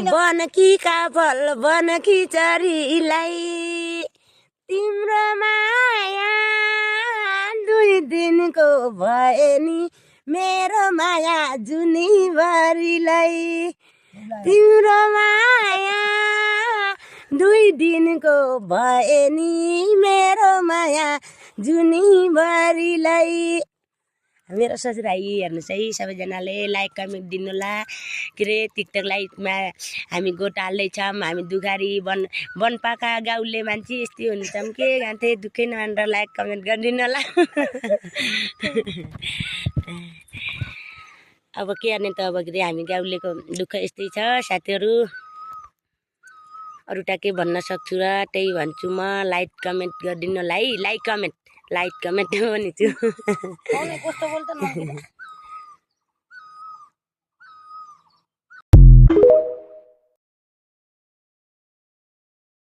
बनकी काफल बनकी चरीलाई तिम्रो माया 2 दिनको भए नि मेरो माया जुनीभरिलाई तिम्रो माया 2 दिनको भए नि मेरो माया जुनीभरिलाई। मेरो ससुराई हेर्नुहोस् है सबैजनाले लाइक कमेन्ट दिनुहोला। के अरे टिकटक लाइभमा हामी गोठ हाल्दैछौँ। हामी दुखारी बनपाका गाउँले मान्छे यस्तै हुन्छौँ के गान्थे दुःखै नमानेर लाइक कमेन्ट गरिदिनु होला। अब के गर्ने त अब के अरे हामी गाउँलेको दुःख यस्तै छ साथीहरू। अरू के भन्न सक्छु र त्यही भन्छु म। लाइक कमेन्ट गरिदिनु होला है। लाइक कमेन्ट भनिदिन्छु।